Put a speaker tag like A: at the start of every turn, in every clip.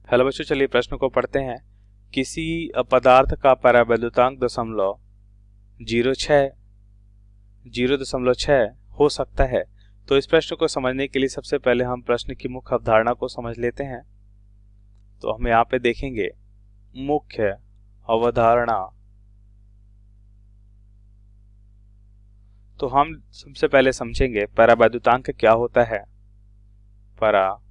A: Hello बच्चों, चलिए प्रश्न को पढ़ते हैं। किसी पदार्थ का परावैद्युतांक 0.06 हो सकता है। तो इस प्रश्न को समझने के लिए सबसे पहले हम प्रश्न की मुख्य अवधारणा को समझ लेते हैं। तो हम यहाँ पे देखेंगे मुख्य अवधारणा। तो हम सबसे पहले समझेंगे परावैद्युतांक क्या होता है। परावैद्युतांक,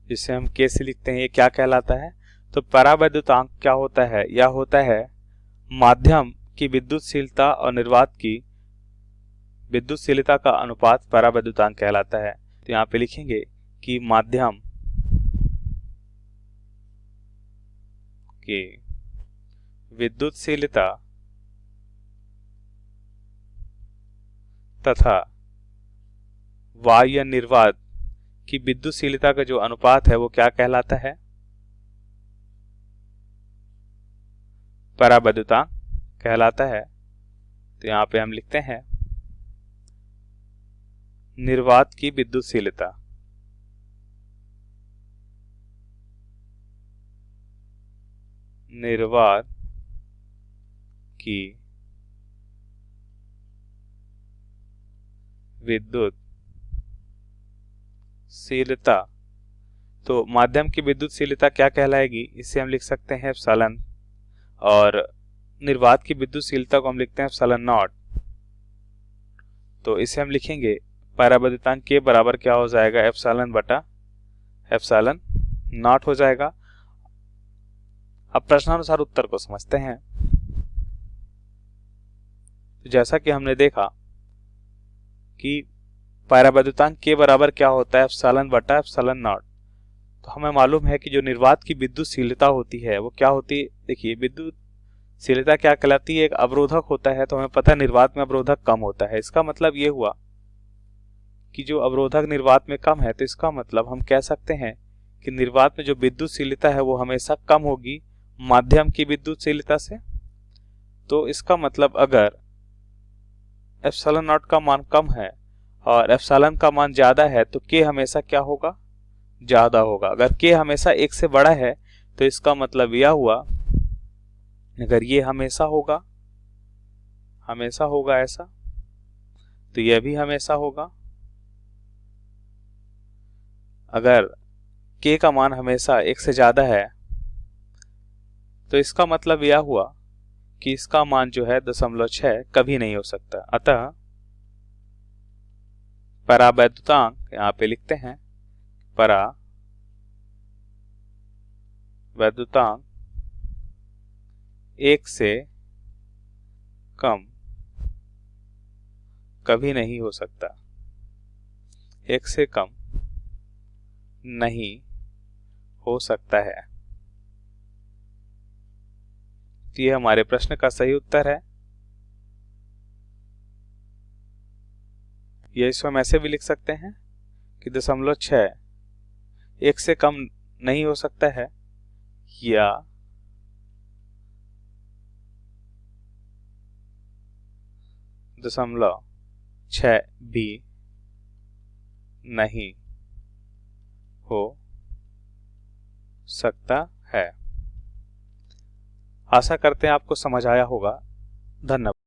A: जिसे हम के से लिखते हैं, ये क्या कहलाता है। तो परावैद्युतांक क्या होता है? यह होता है माध्यम की विद्युतशीलता और निर्वात की विद्युतशीलता का अनुपात परावैद्युतांक कहलाता है। तो यहाँ पे लिखेंगे कि माध्यम की विद्युतशीलता तथा वाह्य निर्वात की विद्युतशीलता का जो अनुपात है वो क्या कहलाता है? परावैद्युतांक कहलाता है। तो यहाँ पे हम लिखते हैं निर्वात की विद्युतशीलता, निर्वात की विद्युतशीलता। तो माध्यम की विद्युतशीलता क्या कहलाएगी? इसे हम लिख सकते हैं एप्सिलॉन, और निर्वात की विद्युतशीलता को हम लिखते हैं एप्सिलॉन नॉट। तो इसे हम लिखेंगे परावैद्युतांक के बराबर क्या हो जाएगा? एप्सिलॉन बटा एप्सिलॉन नॉट हो जाएगा। अब प्रश्नानुसार उत्तर को समझते हैं। तो जैसा कि हमने देखा कि परावैद्युतांक के बराबर क्या होता है? एप्सिलॉन बटा एप्सिलॉन नॉट। तो हमें मालूम है कि जो निर्वात की विद्युतशीलता होती है वो क्या होती है। देखिए, विद्युतशीलता क्या कहलाती है? एक अवरोधक होता है। तो हमें पता है निर्वात में अवरोधक कम होता है। इसका मतलब ये हुआ कि जो अवरोधक निर्वात में कम है, तो इसका मतलब हम कह सकते हैं कि निर्वात में जो विद्युतशीलता है वो हमेशा कम होगी माध्यम की विद्युतशीलता से। तो इसका मतलब अगर एप्सिलॉन नॉट का मान कम है और एप्सिलॉन का मान ज्यादा है तो के हमेशा क्या होगा? ज्यादा होगा। अगर के हमेशा 1 से बड़ा है तो इसका मतलब यह हुआ, अगर ये हमेशा होगा ऐसा, तो यह भी हमेशा होगा। अगर के का मान हमेशा 1 से ज्यादा है तो इसका मतलब यह हुआ कि इसका मान जो है 0.6 कभी नहीं हो सकता। अतः परावैद्युतांक यहाँ पे लिखते हैं परावैद्युतांक 1 से कम कभी नहीं हो सकता। 1 से कम नहीं हो सकता है। तो ये हमारे प्रश्न का सही उत्तर है। ये इसको हम ऐसे भी लिख सकते हैं कि 0.6 1 से कम नहीं हो सकता है, या 0.6 भी नहीं हो सकता है। आशा करते हैं आपको समझ आया होगा। धन्यवाद।